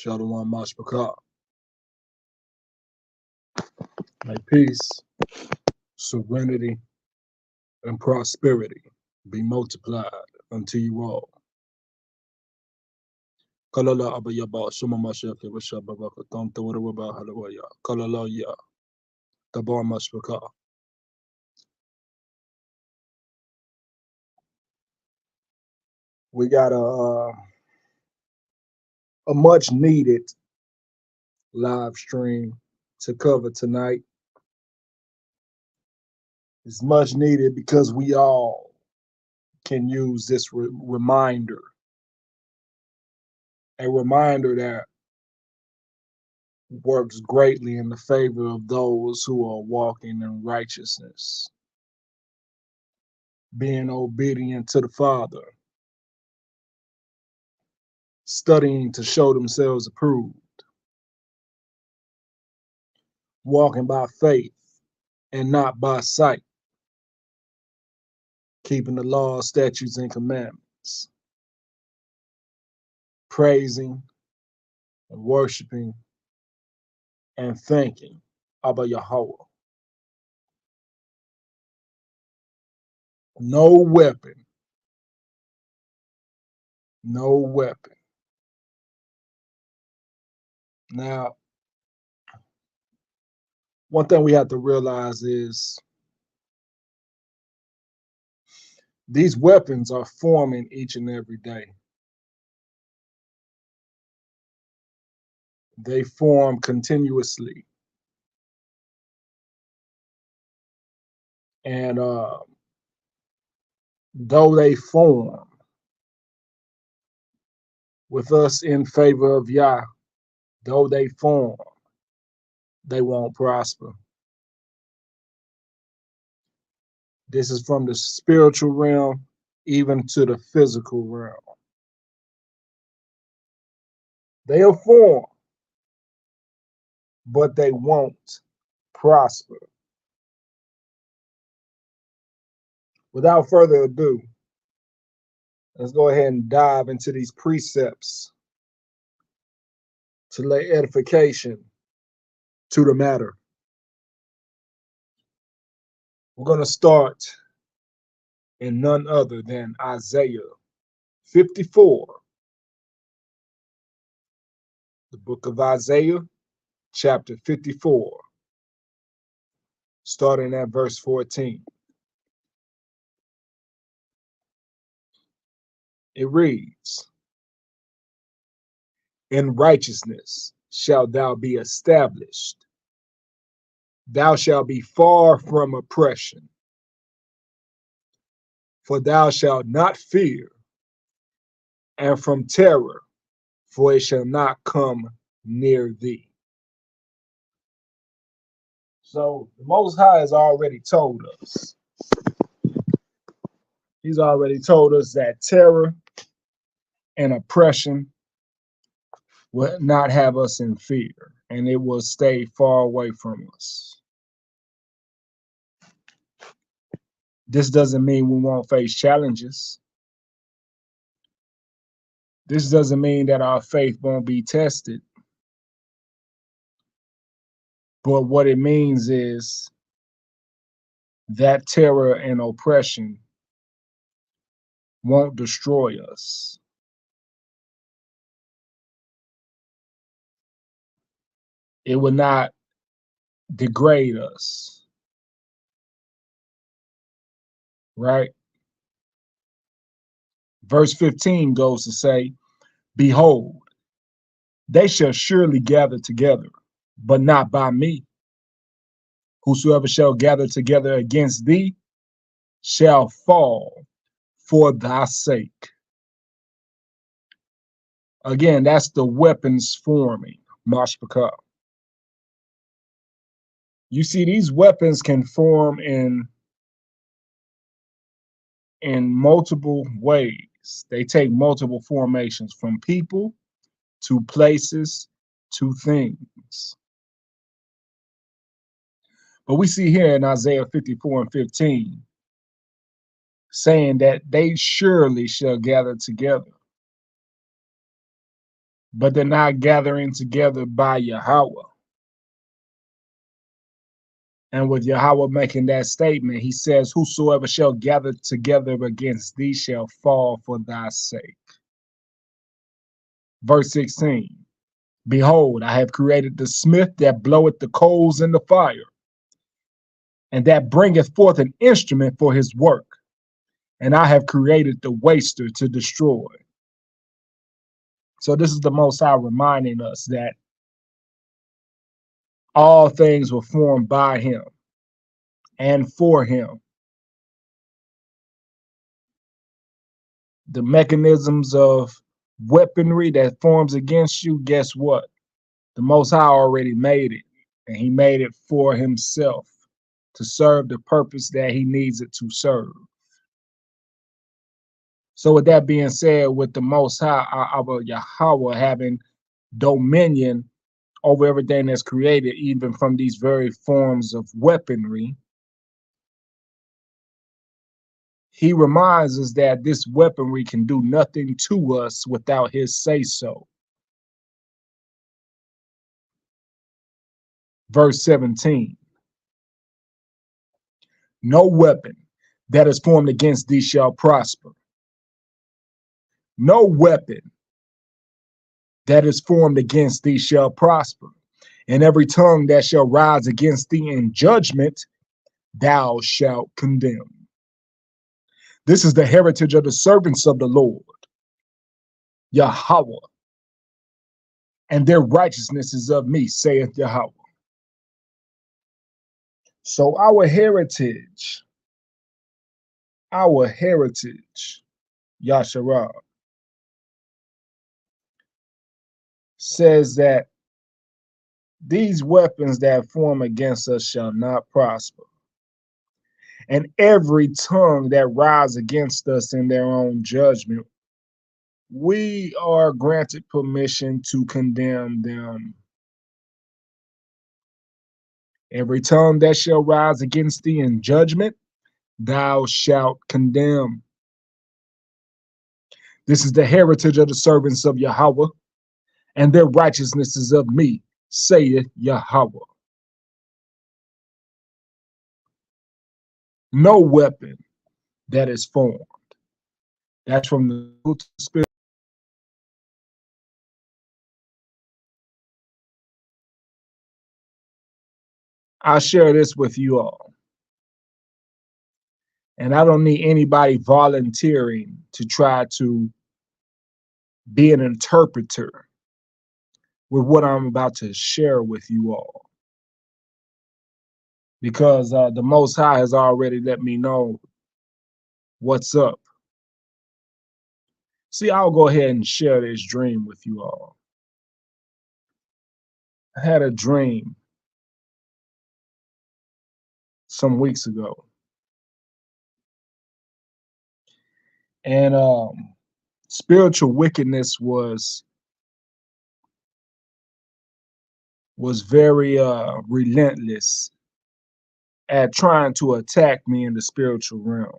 Shalom Mashpaka. May peace, serenity, and prosperity be multiplied unto you all. Kalala abayaba shuma mashake washabaka tanta waba halawaya. Kalala ya tabar mashpaka. We got a much needed live stream to cover tonight. It's much needed because we all can use this reminder. A reminder that works greatly in the favor of those who are walking in righteousness, being obedient to the Father, studying to show themselves approved, walking by faith and not by sight, keeping the law, statutes, and commandments, praising and worshiping and thanking Abba Yahweh. No weapon, no weapon. Now, one thing we have to realize is these weapons are forming each and every day. They form continuously. And though they form with us in favor of Yah, though they form, they won't prosper. This is from the spiritual realm even to the physical realm. They'll form, but they won't prosper. Without further ado, let's go ahead and dive into these precepts to lay edification to the matter. We're going to start in none other than Isaiah 54. The book of Isaiah, chapter 54, starting at verse 14. It reads, "In righteousness shalt thou be established. Thou shalt be far from oppression. For thou shalt not fear, and from terror, for it shall not come near thee." So the Most High has already told us. He's already told us that terror and oppression will not have us in fear, and it will stay far away from us. This doesn't mean we won't face challenges. This doesn't mean that our faith won't be tested. But what it means is that terror and oppression won't destroy us. It will not degrade us. Right? Verse 15 goes to say, "Behold, they shall surely gather together, but not by me. Whosoever shall gather together against thee shall fall for thy sake." Again, that's the weapons forming, Mashpaka. You see, these weapons can form in multiple ways. They take multiple formations, from people to places to things. But we see here in Isaiah 54 and 15 saying that they surely shall gather together, but they're not gathering together by Yahweh. And with Yahweh making that statement, he says, whosoever shall gather together against thee shall fall for thy sake. Verse 16, behold, I have created the smith that bloweth the coals in the fire, and that bringeth forth an instrument for his work. And I have created the waster to destroy. So this is the Most High reminding us that all things were formed by him and for him. The mechanisms of weaponry that forms against you, guess what? The Most High already made it, and he made it for himself to serve the purpose that he needs it to serve. So with that being said, with the Most High, our Yahweh having dominion over everything that's created, even from these very forms of weaponry, he reminds us that this weaponry can do nothing to us without his say-so. Verse 17, no weapon that is formed against thee shall prosper. No weapon that is formed against thee shall prosper. And every tongue that shall rise against thee in judgment, thou shalt condemn. This is the heritage of the servants of the Lord, Yahweh, and their righteousness is of me, saith Yahweh. So our heritage, Yasharah, says that these weapons that form against us shall not prosper. And every tongue that rise against us in their own judgment, we are granted permission to condemn them. Every tongue that shall rise against thee in judgment, thou shalt condemn. This is the heritage of the servants of Yahweh, and their righteousness is of me, saith Yahweh. No weapon that is formed. That's from the Spirit. I'll share this with you all. And I don't need anybody volunteering to try to be an interpreter with what I'm about to share with you all. Because the Most High has already let me know what's up. See, I'll go ahead and share this dream with you all. I had a dream some weeks ago. And spiritual wickedness was very relentless at trying to attack me in the spiritual realm.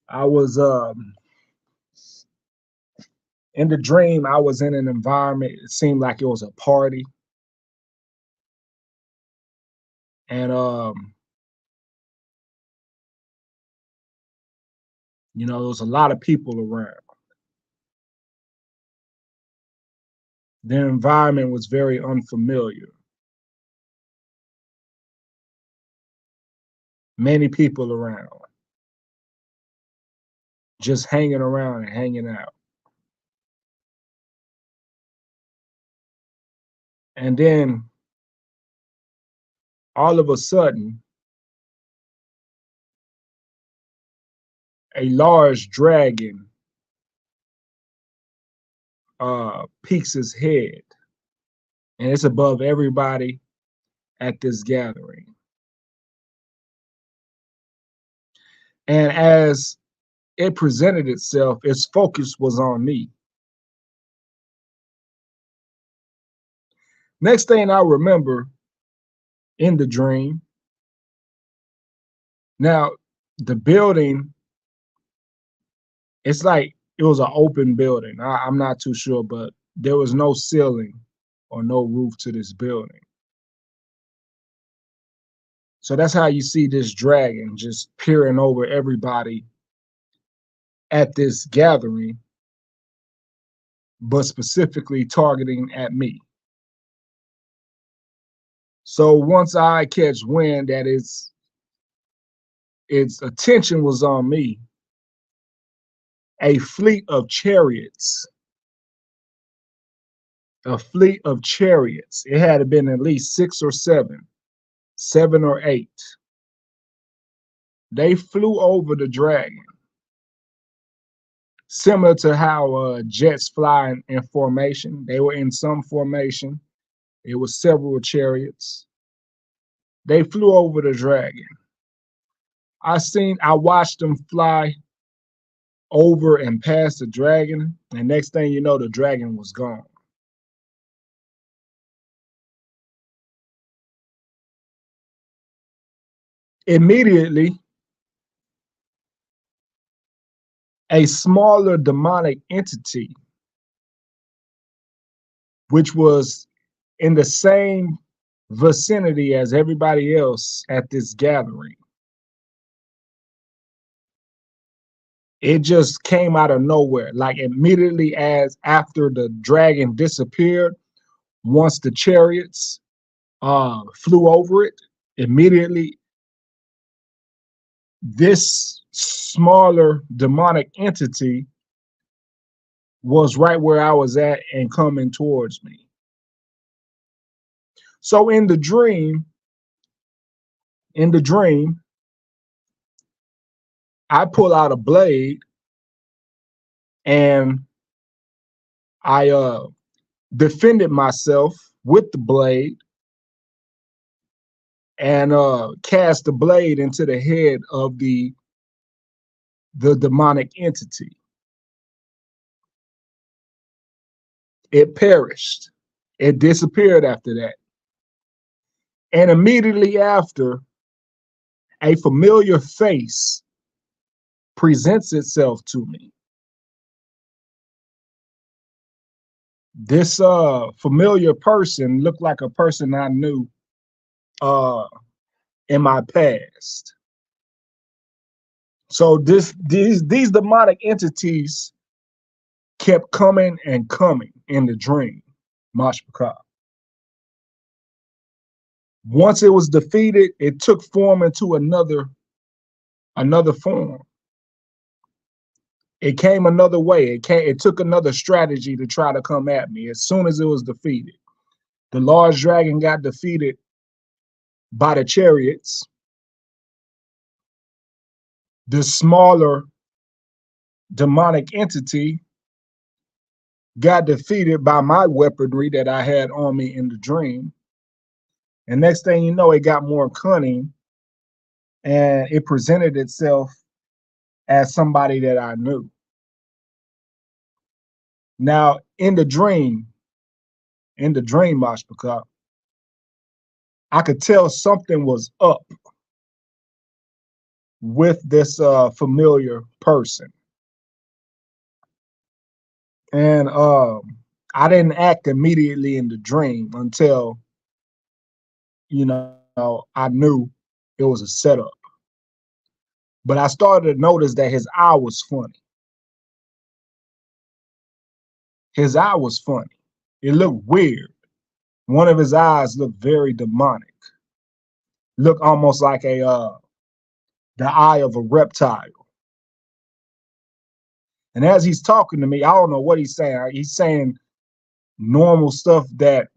I was in the dream, I was in an environment, it seemed like it was a party. And you know, there was a lot of people around. The environment was very unfamiliar. Many people around, just hanging around and hanging out. And then all of a sudden, a large dragon peeks his head, and it's above everybody at this gathering. And as it presented itself, its focus was on me. Next thing I remember in the dream, now the building It's like it was an open building. I'm not too sure, but there was no ceiling or no roof to this building. So that's how you see this dragon just peering over everybody at this gathering, but specifically targeting at me. So once I catch wind that its attention was on me, a fleet of chariots, a fleet of chariots, it had been at least 6 or 7 or 8. They flew over the dragon, similar to how jets fly in formation. They were in some formation. It was several chariots. They flew over the dragon. I watched them fly over and past the dragon, and next thing you know, the dragon was gone. Immediately, a smaller demonic entity, which was in the same vicinity as everybody else at this gathering, it just came out of nowhere. Like immediately as after the dragon disappeared, once the chariots flew over it, immediately this smaller demonic entity was right where I was at and coming towards me. So in the dream, I pull out a blade and I defended myself with the blade and cast the blade into the head of the demonic entity. It perished. It disappeared after that. And immediately after, a familiar face presents itself to me. This familiar person looked like a person I knew in my past. So these demonic entities kept coming and coming in the dream, Mashpaka. Once it was defeated, it took form into another form. It came another way. It took another strategy to try to come at me as soon as it was defeated. The large dragon got defeated by the chariots. The smaller demonic entity got defeated by my weaponry that I had on me in the dream. And next thing you know, it got more cunning and it presented itself as somebody that I knew. Now, in the dream, Mashpaka, I could tell something was up with this familiar person. And I didn't act immediately in the dream until, I knew it was a setup. But I started to notice that his eye was funny. His eye was funny. It looked weird. One of his eyes looked very demonic. Looked almost like the eye of a reptile. And as he's talking to me, I don't know what he's saying. He's saying normal stuff that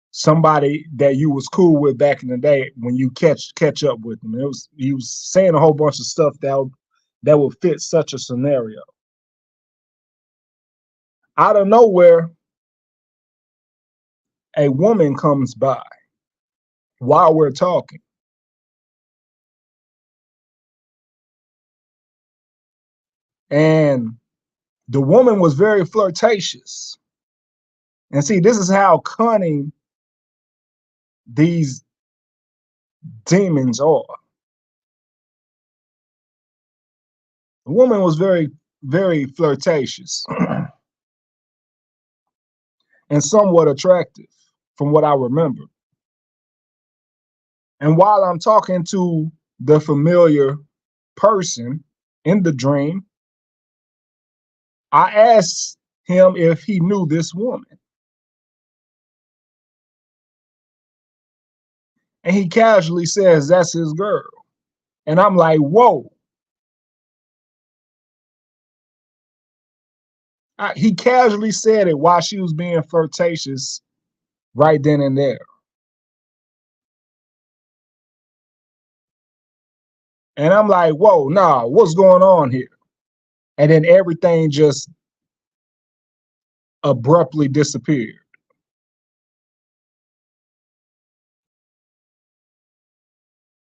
somebody that you was cool with back in the day when you catch up with him. He was saying a whole bunch of stuff that would fit such a scenario. Out of nowhere, a woman comes by while we're talking. And the woman was very flirtatious. And see, this is how cunning these demons are. The woman was very very flirtatious and somewhat attractive from what I remember. And while I'm talking to the familiar person in the dream, I asked him if he knew this woman. And he casually says, that's his girl. And I'm like, whoa. He casually said it while she was being flirtatious right then and there. And I'm like, whoa, nah, what's going on here? And then everything just abruptly disappeared.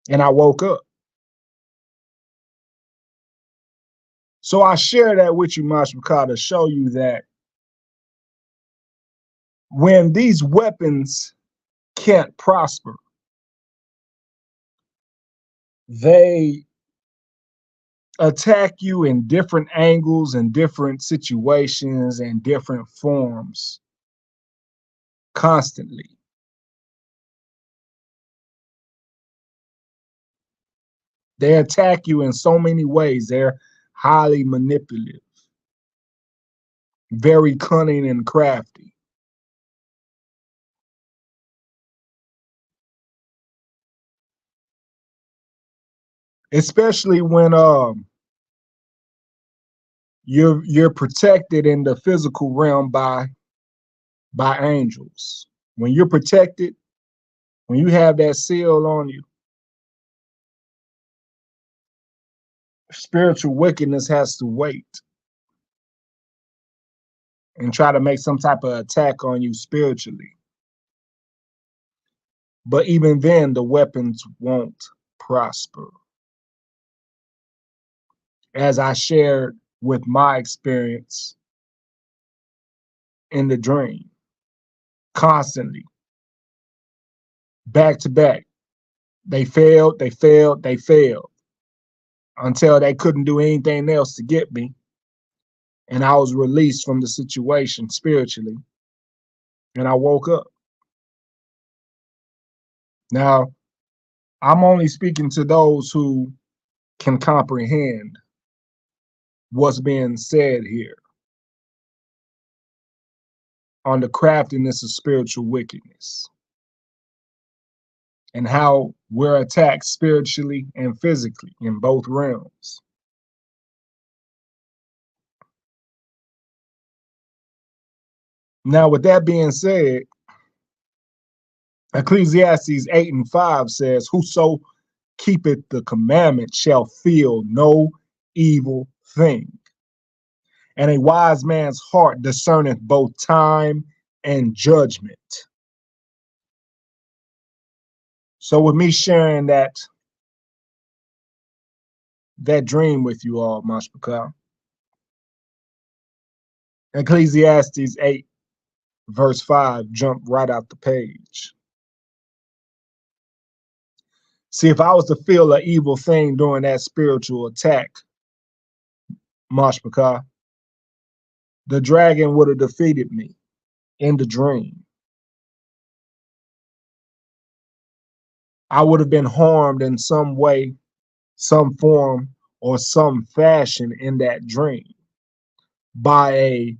And I woke up. So I share that with you, Mashmakah, to show you that when these weapons can't prosper, they attack you in different angles and different situations and different forms constantly. They attack you in so many ways. They're highly manipulative, very cunning and crafty. Especially when you're protected in the physical realm by angels. When you're protected, when you have that seal on you, spiritual wickedness has to wait and try to make some type of attack on you spiritually. But even then, the weapons won't prosper. As I shared with my experience in the dream, constantly, back to back. They failed, they failed, they failed until they couldn't do anything else to get me. And I was released from the situation spiritually. And I woke up. Now, I'm only speaking to those who can comprehend what's being said here on the craftiness of spiritual wickedness and how we're attacked spiritually and physically in both realms. Now, with that being said, Ecclesiastes 8:5 says, whoso keepeth the commandment shall feel no evil thing. And a wise man's heart discerneth both time and judgment. So with me sharing that dream with you all, Mashmakah, Ecclesiastes 8:5 jumped right out the page. See, if I was to feel an evil thing during that spiritual attack, Mashmakah, the dragon would have defeated me in the dream. I would have been harmed in some way, some form, or some fashion in that dream by a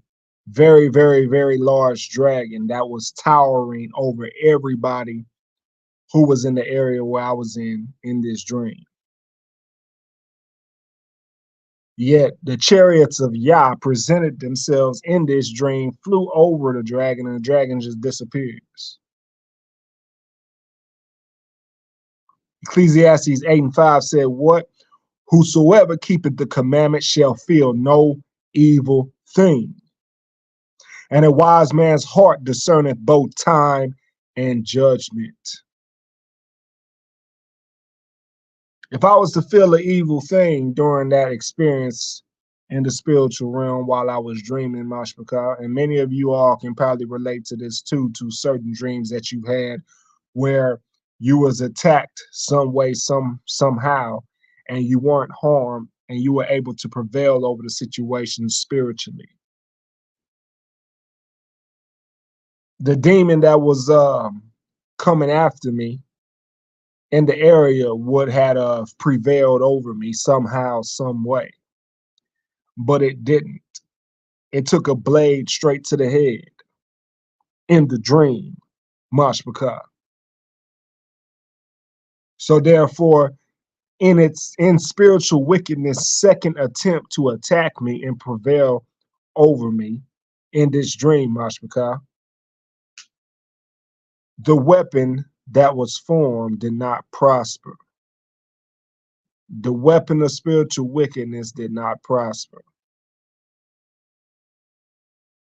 very, very, very large dragon that was towering over everybody who was in the area where I was in this dream. Yet the chariots of Yah presented themselves in this dream, flew over the dragon, and the dragon just disappears. Ecclesiastes 8:5 said, what? Whosoever keepeth the commandment shall feel no evil thing. And a wise man's heart discerneth both time and judgment. If I was to feel an evil thing during that experience in the spiritual realm while I was dreaming, Mashmakah, and many of you all can probably relate to this too, to certain dreams that you've had where you was attacked some way, somehow, and you weren't harmed, and you were able to prevail over the situation spiritually. The demon that was coming after me in the area would have prevailed over me somehow, some way, but it didn't. It took a blade straight to the head in the dream, Mashpaka. So therefore, in spiritual wickedness, second attempt to attack me and prevail over me in this dream, Mashpaka, the weapon that was formed did not prosper. The weapon of spiritual wickedness did not prosper.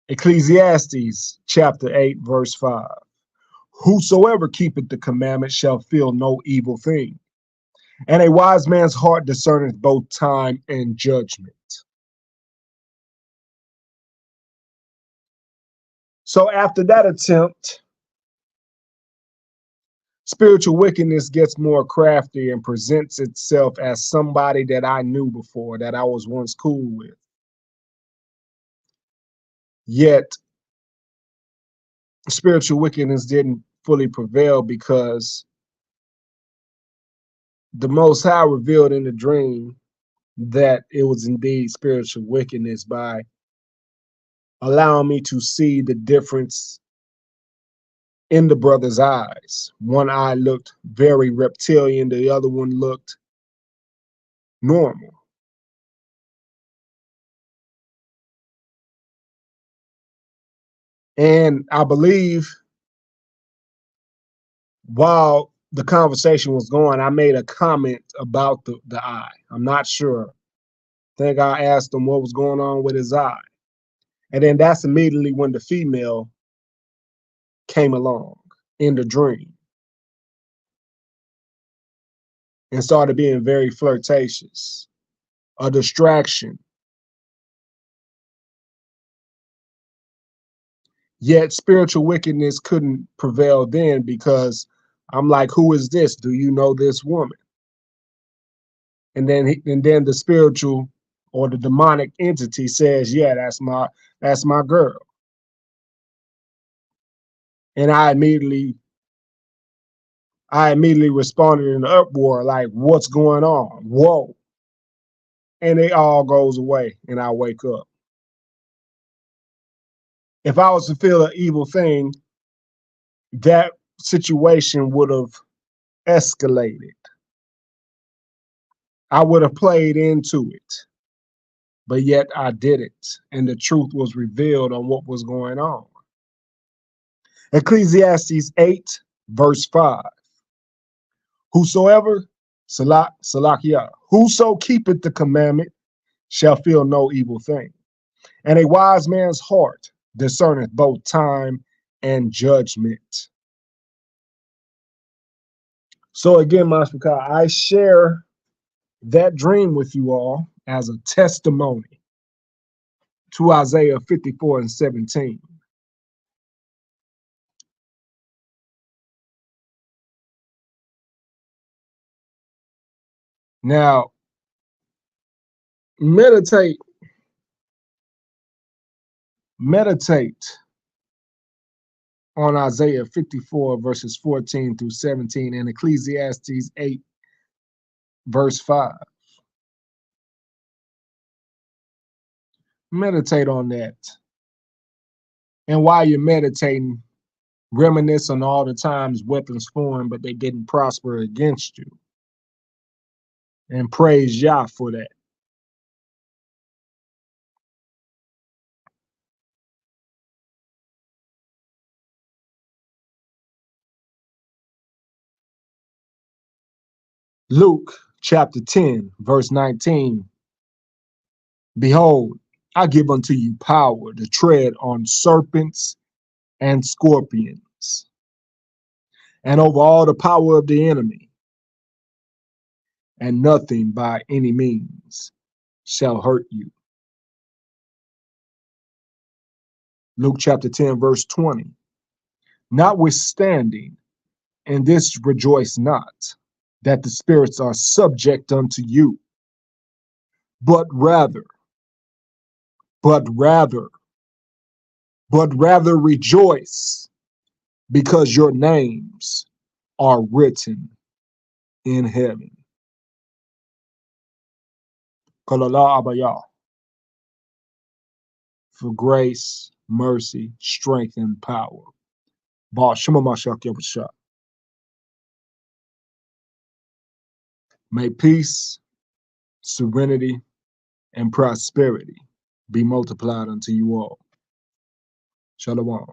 Ecclesiastes chapter 8, verse 5. Whosoever keepeth the commandment shall feel no evil thing, and a wise man's heart discerneth both time and judgment. So after that attempt, spiritual wickedness gets more crafty and presents itself as somebody that I knew before, that I was once cool with. Yet, spiritual wickedness didn't fully prevail because the Most High revealed in the dream that it was indeed spiritual wickedness by allowing me to see the difference in the brother's eyes. One eye looked very reptilian, the other one looked normal. And I believe while the conversation was going, I made a comment about the eye. I'm not sure. I think I asked him what was going on with his eye. And then that's immediately when the female came along in the dream and started being very flirtatious, a distraction. Yet spiritual wickedness couldn't prevail then because I'm like, who is this? Do you know this woman? And then the spiritual or the demonic entity says, yeah, that's my girl. And I immediately responded in an uproar, like, what's going on? Whoa. And it all goes away and I wake up. If I was to feel an evil thing, that situation would have escalated. I would have played into it, but yet I didn't. And the truth was revealed on what was going on. Ecclesiastes 8, verse 5. Whosoever, Salakia, whoso keepeth the commandment shall feel no evil thing. And a wise man's heart discerneth both time and judgment. So again, Mashpaka, I share that dream with you all as a testimony to Isaiah 54 and 17. Now, meditate on Isaiah 54 verses 14 through 17 and Ecclesiastes 8 verse 5. Meditate on that. And while you're meditating, reminisce on all the times weapons formed, but they didn't prosper against you. And praise Yah for that. Luke chapter 10, verse 19. Behold, I give unto you power to tread on serpents and scorpions, and over all the power of the enemy, and nothing by any means shall hurt you. Luke chapter 10, verse 20. Notwithstanding, in this rejoice not, that the spirits are subject unto you, but rather, but rather, but rather rejoice because your names are written in heaven. Kalala Abayah, for grace, mercy, strength, and power. Ba Shema Mashak Yabashah. May peace, serenity, and prosperity be multiplied unto you all. Shalom.